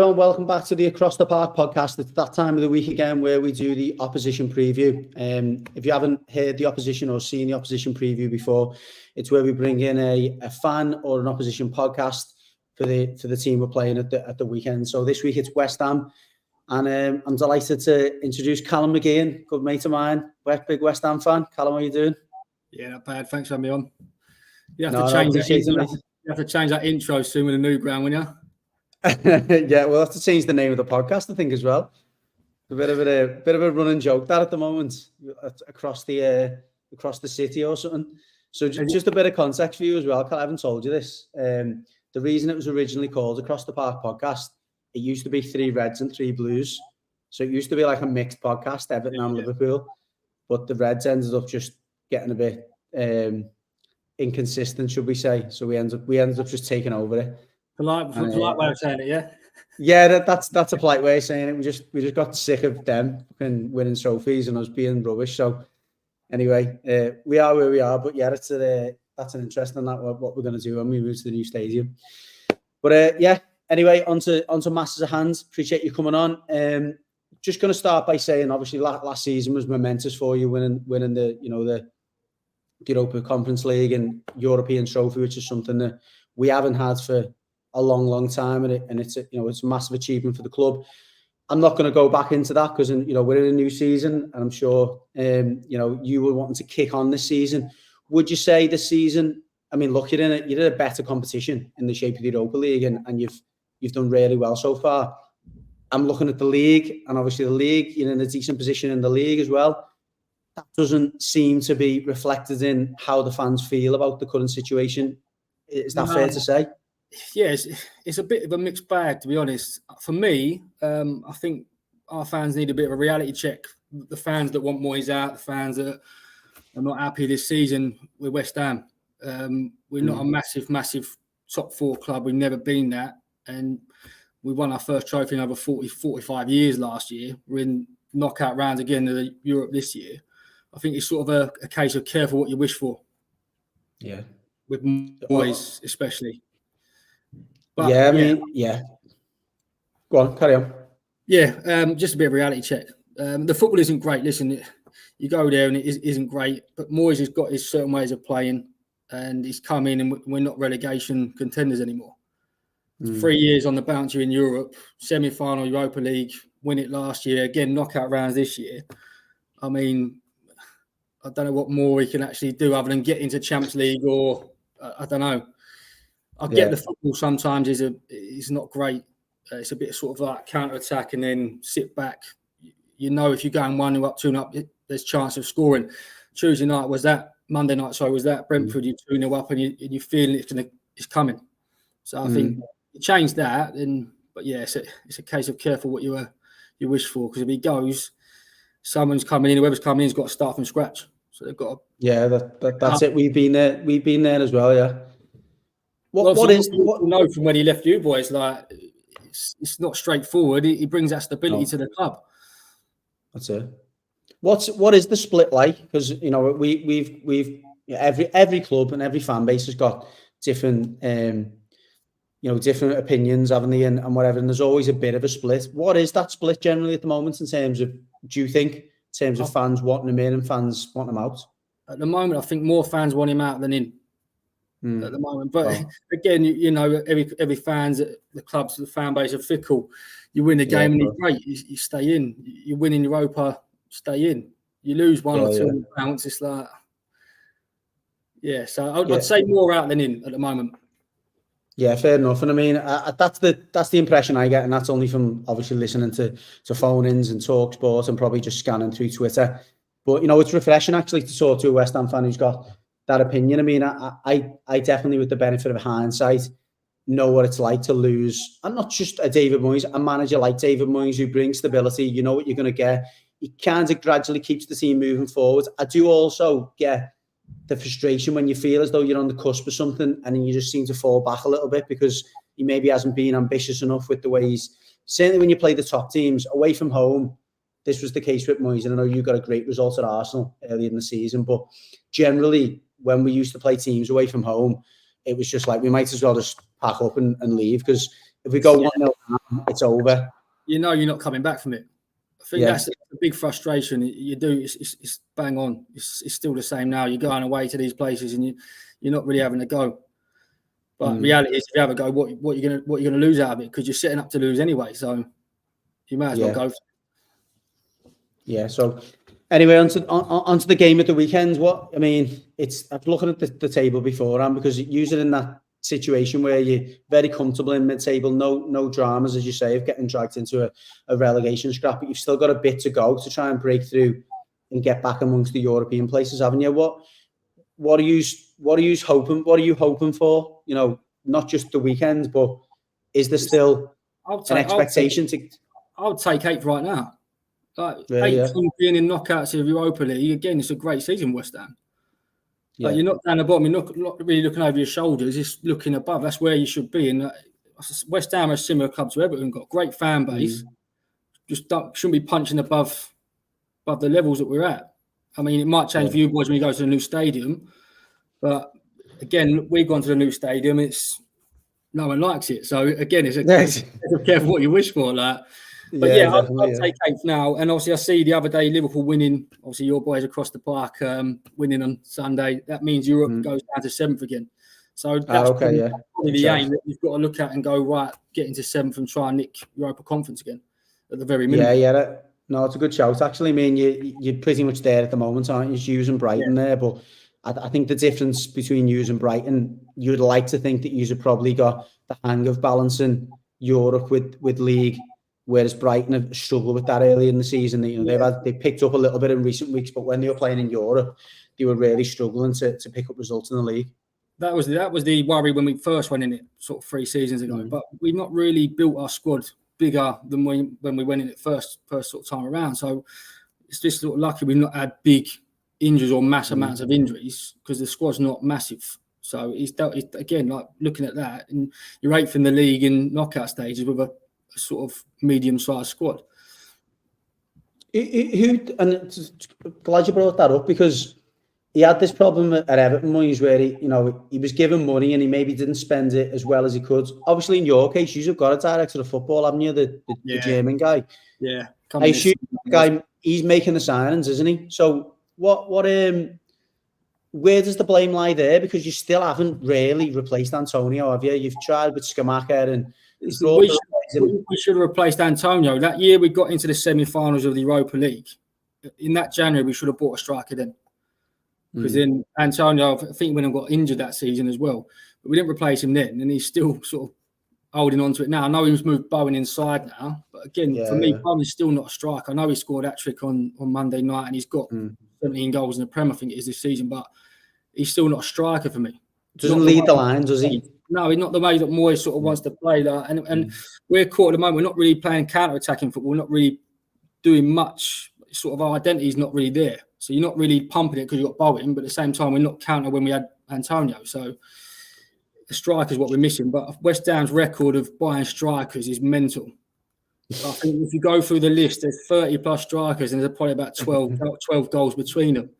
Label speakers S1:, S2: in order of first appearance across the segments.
S1: everyone, welcome back to the Across the Park podcast. It's that time of the week again where we do the opposition preview. If you haven't heard the opposition or seen the opposition preview before, it's where we bring in a fan or an opposition podcast for the team we're playing at the weekend. So this week it's West Ham, and I'm delighted to introduce Calum McKeehan, good mate of mine, big West Ham fan. Calum, how are you doing?
S2: Yeah, not bad. Thanks for having me on. You have to change that intro soon with a new ground, won't you?
S1: Yeah, we'll have to change the name of the podcast, I think, as well. A bit of a running joke that at the moment across the city or something. So just a bit of context for you as well. I haven't told you this. The reason it was originally called Across the Park podcast, it used to be 3 Reds and 3 Blues. So it used to be like a mixed podcast, Everton and Liverpool. But the Reds ended up just getting a bit inconsistent, should we say? So we ended up just taking over it.
S2: Polite way of saying it, yeah.
S1: Yeah, that's a polite way of saying it. We just got sick of them fucking winning trophies and us being rubbish. So anyway, we are where we are. But yeah, that's an interesting what we're going to do when we move to the new stadium. But yeah, anyway, onto Masters of Hands. Appreciate you coming on. Just going to start by saying, obviously, last season was momentous for you, winning the Europa Conference League and European trophy, which is something that we haven't had for a long time, and it's a massive achievement for the club. I'm not going to go back into that because we're in a new season, and I'm sure you were wanting to kick on this season. Would you say this season? I mean, look, you did a better competition in the shape of the Europa League, and you've done really well so far. I'm looking at the league, and obviously the league, you're in a decent position in the league as well. That doesn't seem to be reflected in how the fans feel about the current situation. Is that fair to say?
S2: Yeah, it's a bit of a mixed bag, to be honest. For me, I think our fans need a bit of a reality check. The fans that want Moyes out, the fans that are not happy this season with West Ham. We're not a massive top 4 club. We've never been that. And we won our first trophy in over 45 years last year. We're in knockout rounds again of Europe this year. I think it's sort of a case of careful what you wish for.
S1: Yeah.
S2: With Moyes, especially. But,
S1: yeah. Go on, carry on.
S2: Yeah, just a bit of a reality check. The football isn't great. Listen, you go there and it isn't great, but Moyes has got his certain ways of playing, and he's come in and we're not relegation contenders anymore. 3 years on the bounce in Europe, semi-final Europa League, win it last year, again, knockout rounds this year. I mean, I don't know what more he can actually do other than get into Champions League or, I don't know. I get the football sometimes is not great. It's a bit sort of like counter-attack and then sit back. If you're going 1-0 up, 2-0 up, there's chance of scoring. Monday night was that Brentford, you're 2-0 up and you're feeling it's coming. So I think you change that, but yeah, it's a case of careful what you wish for, because if he goes, someone's coming in, whoever's coming in has got to start from scratch. So they've got to...
S1: Yeah, that's it. We've been there as well, yeah. What
S2: from when he left you boys, like it's not straightforward. He brings that stability to the club.
S1: That's it. What is the split like? Because we've every club and every fan base has got different different opinions, haven't they, and whatever. And there's always a bit of a split. What is that split generally at the moment in terms of? Do you think in terms of fans wanting him in and fans wanting him out?
S2: At the moment, I think more fans want him out than in. At the moment, but again, every fans, the clubs, the fan base are fickle. You win a game and you're great, you stay in. You win in Europa, stay in. You lose one or two pounds, it's like, So I'd say more out than in at the moment.
S1: Yeah, fair enough. And I mean, that's the impression I get, and that's only from obviously listening to phone-ins and talk sports and probably just scanning through Twitter. But it's refreshing actually to talk to a West Ham fan who's got that opinion. I mean, I definitely, with the benefit of hindsight, know what it's like to lose, and not just a David Moyes, a manager like David Moyes who brings stability. You know what you're going to get. He kind of gradually keeps the team moving forward. I do also get the frustration when you feel as though you're on the cusp of something and then you just seem to fall back a little bit because he maybe hasn't been ambitious enough with the way he's... Certainly when you play the top teams away from home, this was the case with Moyes, and I know you got a great result at Arsenal early in the season, but generally when we used to play teams away from home, it was just like we might as well just pack up and leave, because If we go 1-0 down, it's over.
S2: You know you're not coming back from it. I think that's a big frustration. You do. It's bang on. It's still the same now. You're going away to these places and you're not really having a go. But reality is, if you have a go, what you're gonna lose out of it, because you're setting up to lose anyway. So you might as well go.
S1: Yeah. So anyway, onto the game at the weekend. I'm looking at the table beforehand, because you're in that situation where you're very comfortable in mid-table, no dramas, as you say, of getting dragged into a relegation scrap, but you've still got a bit to go to try and break through and get back amongst the European places, haven't you? What are you hoping for? You know, not just the weekend, but is there still an expectation to?
S2: I would take 8th right now. Like
S1: really,
S2: 8th being in knockouts of Europa League, again, it's a great season, West Ham. Like, you're not down the bottom, you're not really looking over your shoulders, just looking above. That's where you should be. And West Ham are a similar club to Everton, got a great fan base. Just shouldn't be punching above the levels that we're at. I mean, it might change for you boys when you go to the new stadium, but again, we've gone to the new stadium. No one likes it. So again, it's careful what you wish for. But I'll take 8th now. And obviously, I see the other day Liverpool winning. Obviously, your boys across the park winning on Sunday. That means Europe goes down to 7th again. So that's probably the aim that you've got to look at and go, right, get into 7th and try and nick Europa Conference again at the very minimum.
S1: No, it's a good shout. Actually, I mean, you're pretty much there at the moment, aren't you? Hughes and Brighton there, but I think the difference between Hughes and Brighton, you'd like to think that Hughes have probably got the hang of balancing Europe with league, whereas Brighton have struggled with that early in the season. They picked up a little bit in recent weeks, but when they were playing in Europe, they were really struggling to pick up results in the league. That was
S2: the worry when we first went in it, sort of 3 seasons ago. But we've not really built our squad bigger than when we went in it first sort of time around. So it's just sort of lucky we've not had big injuries or mass amounts of injuries, because the squad's not massive. So it's again, like looking at that, and you're 8th in the league in knockout stages with a sort of medium-sized squad.
S1: And glad you brought that up, because he had this problem at Everton, Moyes, where he was given money and he maybe didn't spend it as well as he could. Obviously, in your case, you've got a director of football, haven't you? The German guy.
S2: Yeah.
S1: I assume the guy, he's making the signings, isn't he? So where does the blame lie there? Because you still haven't really replaced Antonio, have you? You've tried with Schumacher and
S2: we should have replaced Antonio. That year we got into the semi-finals of the Europa League. In that January, we should have bought a striker then. Because then Antonio, I think, when he got injured that season as well. But we didn't replace him then, and he's still sort of holding on to it now. I know he's moved Bowen inside now, but again, for me, Bowen's still not a striker. I know he scored that trick on Monday night, and he's got 17 goals in the Prem, I think it is, this season, but he's still not a striker for me.
S1: Doesn't lead the line, does he?
S2: No, he's not the way that Moyes sort of wants to play that. And we're caught at the moment. We're not really playing counter-attacking football. We're not really doing much. Sort of our identity is not really there. So you're not really pumping it because you've got Bowen, but at the same time, we're not counter when we had Antonio. So the striker is what we're missing. But West Ham's record of buying strikers is mental. I think if you go through the list, there's 30+ strikers and there's probably about 12 goals between them.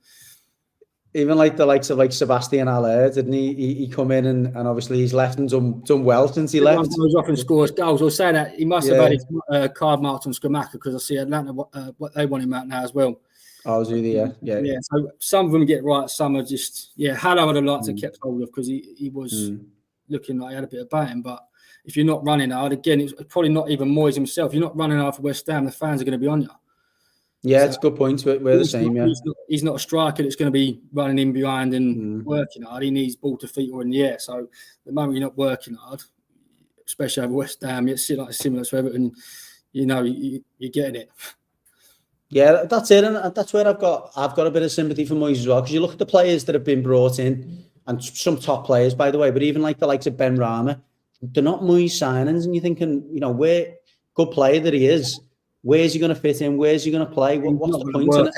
S1: Even like the likes of Sebastian Haller, didn't he? He come in and obviously he's left and done well since he left.
S2: He goes off and scores goals. I was saying that he must have had his card marked on Schumacher, because I see Atlanta, what they want him out now as well.
S1: Oh, yeah.
S2: So some of them get right, some are just, Haller would have liked to kept hold of, because he was looking like he had a bit of batting. But if you're not running hard, again, it's probably not even Moyes himself. If you're not running hard for West Ham, the fans are going to be on you.
S1: Yeah, it's a good point. We're the same,
S2: He's not a striker that's going to be running in behind and working hard. He needs ball to feet or in the air. So the moment you're not working hard, especially over West Ham, it's like similar to Everton, you're getting it.
S1: Yeah, that's it, and that's where I've got a bit of sympathy for Moyes as well, because you look at the players that have been brought in, and some top players, by the way, but even like the likes of Ben Rama, they're not Moyes signings, and you're thinking, where good player that he is, where's he going to fit in? Where's he going to play? What's the point in it?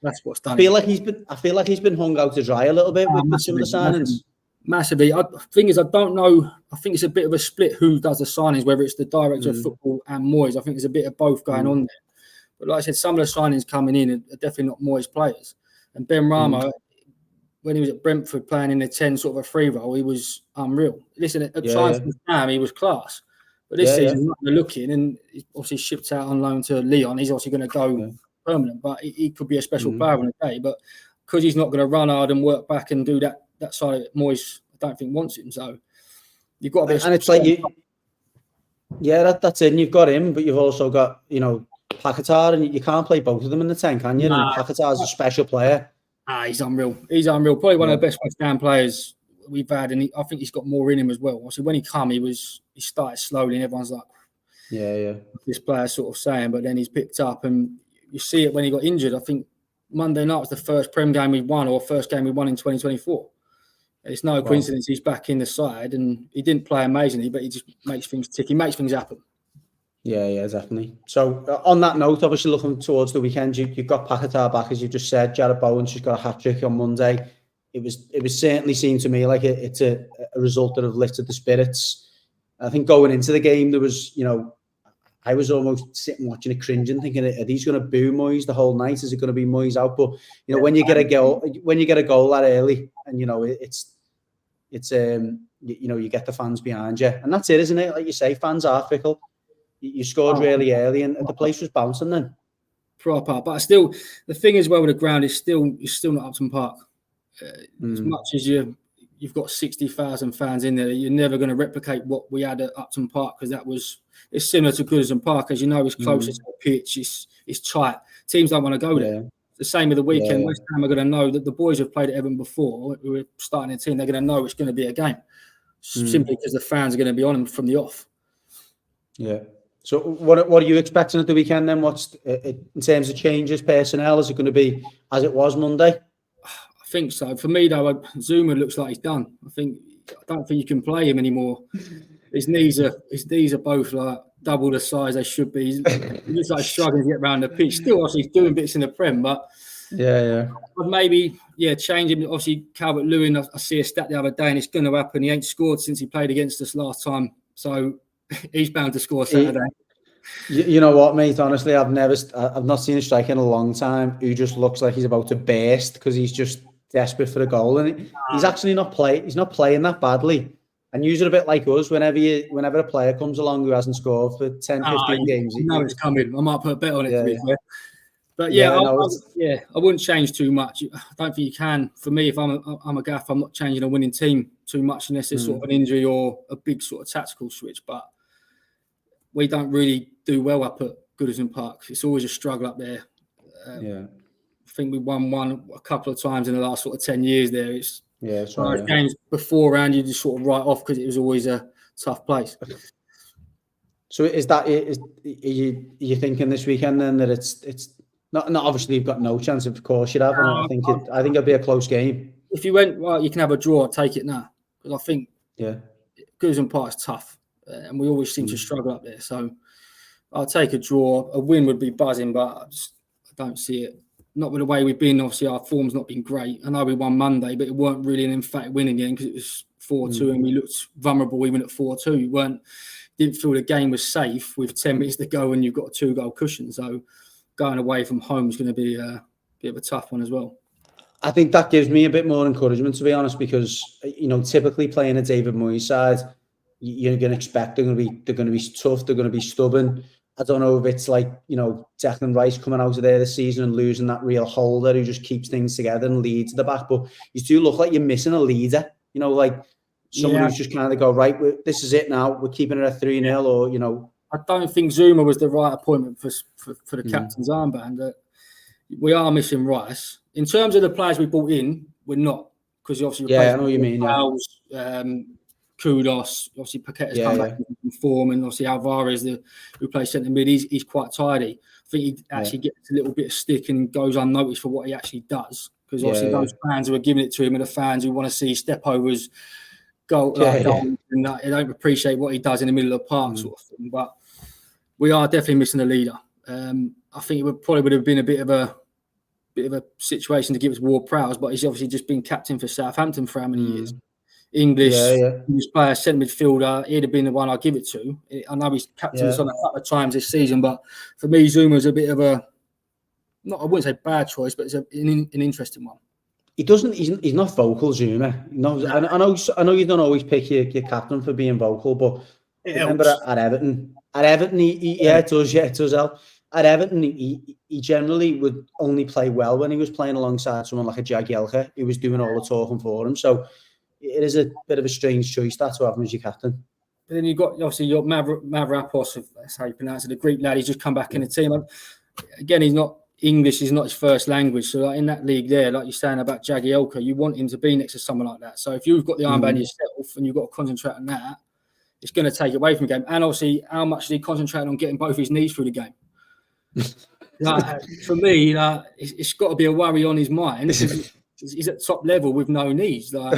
S2: That's what's done.
S1: I feel like he's been hung out to dry a little bit with some of the signings.
S2: Massively. The thing is, I don't know. I think it's a bit of a split who does the signings, whether it's the director of football and Moyes. I think there's a bit of both going on there. But like I said, some of the signings coming in are definitely not Moyes players. And Ben Rama, when he was at Brentford playing in the 10 sort of a free role, he was unreal. Listen, at times he was class. But this season, they're looking, and he's obviously shipped out on loan to Leon. He's obviously going to go permanent, but he could be a special player on the day. But because he's not going to run hard and work back and do that side of it, Moyes, I don't think wants him. So you've got to be.
S1: And it's like that's it. And you've got him, but you've also got Paquetá, and you can't play both of them in the 10, can you? And Paquetá's a special player.
S2: He's unreal. He's unreal. Probably one of the best West Ham players we've had, and I think he's got more in him as well. Obviously, when he came, he started slowly, and everyone's like, this player's sort of saying, but then he's picked up, and you see it when he got injured. I think Monday night was the first Prem game we won, or first game we won in 2024. It's no coincidence he's back in the side, and he didn't play amazingly, but he just makes things tick. He makes things happen. Yeah,
S1: definitely. So on that note, obviously looking towards the weekend, you've got Paquetá back, as you just said. Jared Bowen's just got a hat-trick on Monday. It was certainly seemed to me like it's a result that have lifted the spirits. I think going into the game, there was, I was almost sitting watching it cringing, thinking, are these going to boo Moyes the whole night? Is it going to be Moyes out? But when you get a goal that early, and you get the fans behind you, and that's it, isn't it? Like you say, fans are fickle. You scored really early, and the place was bouncing then.
S2: Proper, but still, the thing as well with the ground is still not Upton Park. As much as you've got 60,000 fans in there, you're never going to replicate what we had at Upton Park, because it's similar to Goodison Park, as you know, it's closer to the pitch, it's tight. Teams don't want to go there. The same with the weekend. West Ham are going to know that the boys have played at Everton before, who are starting a team, they're going to know it's going to be a game, simply because the fans are going to be on them from the off. Yeah.
S1: So what are you expecting at the weekend then? What's in terms of changes, personnel? Is it going to be as it was Monday?
S2: I think so. For me, though, Zuma looks like he's done. I don't think you can play him anymore. His knees are both like double the size they should be. He looks like he's struggling to get around the pitch. Still, obviously, he's doing bits in the Prem, but But maybe change him. Obviously, Calvert-Lewin. I see a stat the other day, and it's going to happen. He ain't scored since he played against us last time, so he's bound to score Saturday.
S1: You know what, mate? Honestly, I've not seen a striker in a long time who just looks like he's about to burst because he's just desperate for a goal, and he's actually not playing. He's not playing that badly. And usually a bit like us, whenever a player comes along who hasn't scored for 10, 15 games,
S2: it's coming. I might put a bet on it to be fair. But I wouldn't change too much. I don't think you can. For me, if I'm a gaff, I'm not changing a winning team too much unless it's sort of an injury or a big sort of tactical switch. But we don't really do well up at Goodison Park. It's always a struggle up there. I think we won one a couple of times in the last sort of 10 years there. Games beforehand, you just sort of write off because it was always a tough place.
S1: So are you thinking this weekend then that it's not obviously you've got no chance, of course you'd have, and I think it'll be a close game.
S2: If you went, well, you can have a draw, I'll take it now, because I think Goodison Park is tough, and we always seem to struggle up there. So I'll take a draw. A win would be buzzing, but I don't see it. Not with the way we've been. Obviously, our form's not been great. I know we won Monday, but it weren't really an emphatic win again because it was 4-2 and we looked vulnerable even at 4-2. Didn't feel the game was safe with 10 minutes to go and you've got a 2-goal cushion. So going away from home is going to be a bit of a tough one as well.
S1: I think that gives me a bit more encouragement, to be honest, because typically playing a David Moyes side, you're going to expect they're going to be tough, they're going to be stubborn. I don't know if it's like, Declan Rice coming out of there this season and losing that real holder who just keeps things together and leads the back. But you do look like you're missing a leader, like someone who's just kind of go, right, this is it now. We're keeping it at 3-0 or,
S2: I don't think Zuma was the right appointment for the captain's armband. We are missing Rice. In terms of the players we brought in, we're not. Because obviously,
S1: I know what you mean.
S2: Kudos, obviously Paqueta's come back in form, and obviously Alvarez, who plays centre mid, he's quite tidy. I think he actually gets a little bit of stick and goes unnoticed for what he actually does. Because obviously those fans who are giving it to him are the fans who want to see step overs, goal, and they don't appreciate what he does in the middle of the park, sort of thing. But we are definitely missing a leader. I think it would have been a bit of a situation to give us Ward-Prowse, but he's obviously just been captain for Southampton for how many years? English player, centre midfielder, he'd have been the one I'd give it to. I know he's captained us on a couple of times this season, but for me, Zuma's a bit of I wouldn't say bad choice, but it's an interesting one.
S1: He's not vocal, Zuma. I know you don't always pick your captain for being vocal, but remember at Everton, it does help. At Everton, he generally would only play well when he was playing alongside someone like a Judgy who was doing all the talking for him. So it is a bit of a strange choice that to have him as your captain.
S2: But then you've got obviously your Mavropoulos, that's how you pronounce it, the Greek lad. He's just come back in the team. Again, he's not English is not his first language. So like in that league there, like you're saying about Jagielka, you want him to be next to someone like that. So if you've got the armband yourself and you've got to concentrate on that, it's going to take away from the game. And obviously, how much is he concentrating on getting both his knees through the game? For me, it's got to be a worry on his mind. He's at top level with no knees. Are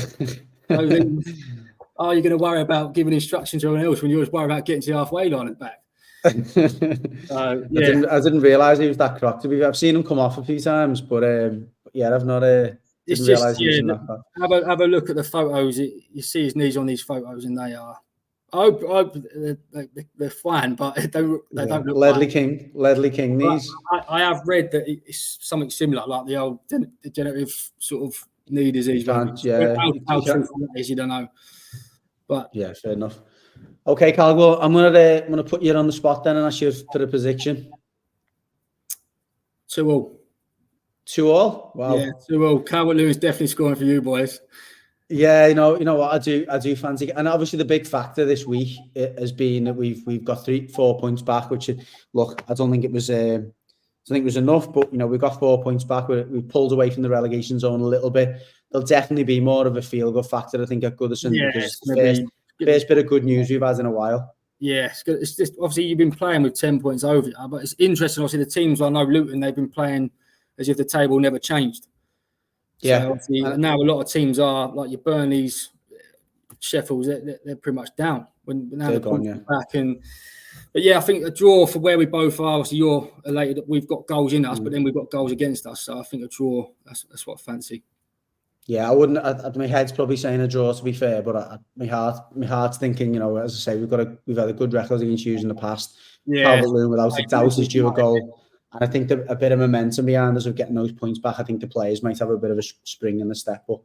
S2: you going to worry about giving instructions to everyone else when you're just worried about getting to the halfway line and back?
S1: I didn't realise he was that crocked. I've seen him come off a few times, but I've not. Didn't realise he was in that crocked.
S2: Have a look at the photos. You see his knees on these photos, and they are. I hope they're fine, but they don't look
S1: Ledley King knees.
S2: I have read that it's something similar, like the old degenerative sort of knee disease. How truthful that is, you don't know. But
S1: yeah, fair enough. Okay, Cal, well, I'm gonna put you on the spot then and ask you for the prediction.
S2: 2-2.
S1: 2-2? Wow.
S2: Yeah, 2-2. Calvert-Lewin's definitely scoring for you boys.
S1: Yeah, you know what I do fancy, and obviously the big factor this week has been that we've got 4 points back. Which, look, I don't think it was enough, but we've got 4 points back. We pulled away from the relegation zone a little bit. There'll definitely be more of a feel-good factor, I think, at Goodison because it's the first bit of good news we've had in a while.
S2: Yeah, it's just obviously you've been playing with 10 points over, but it's interesting. Obviously, the teams I know, Luton, they've been playing as if the table never changed.
S1: Yeah.
S2: So now a lot of teams are like your Burnleys, Sheffields. They're pretty much down when now they're gone, back. But I think a draw for where we both are. Obviously, you're elated that we've got goals in us, but then we've got goals against us. So I think a draw. That's what I fancy. Yeah,
S1: I wouldn't. My head's probably saying a draw, to be fair, but my heart's thinking. As I say, we've had a good record against you in the past. Calvert-Lewin, without a doubt, is due a goal. And I think a bit of momentum behind us of getting those points back. I think the players might have a bit of a spring in the step. But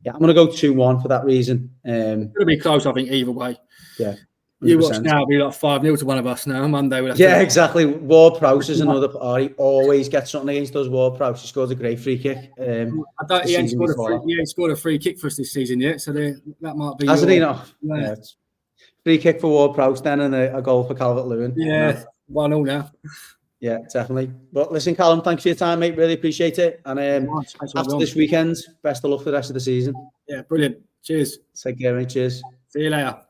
S1: I'm going to go 2-1 for that reason.
S2: It's going to be close, I think, either way.
S1: Yeah. 100%.
S2: You watch now, it'll be like 5-0 to one of us now. Monday.
S1: Exactly. Ward-Prowse is another. He always gets something against those Ward-Prowse. He scores a great free kick.
S2: He ain't scored a free kick for us this season yet, so that might be.
S1: Hasn't he not? Yeah. Free kick for Ward-Prowse then, and a goal for Calvert-Lewin.
S2: Yeah, 1-0 now.
S1: Yeah, definitely. But listen, Callum, thanks for your time, mate. Really appreciate it. And after this weekend, best of luck for the rest of the season.
S2: Yeah, brilliant. Cheers.
S1: Take care, mate. Cheers.
S2: See you later.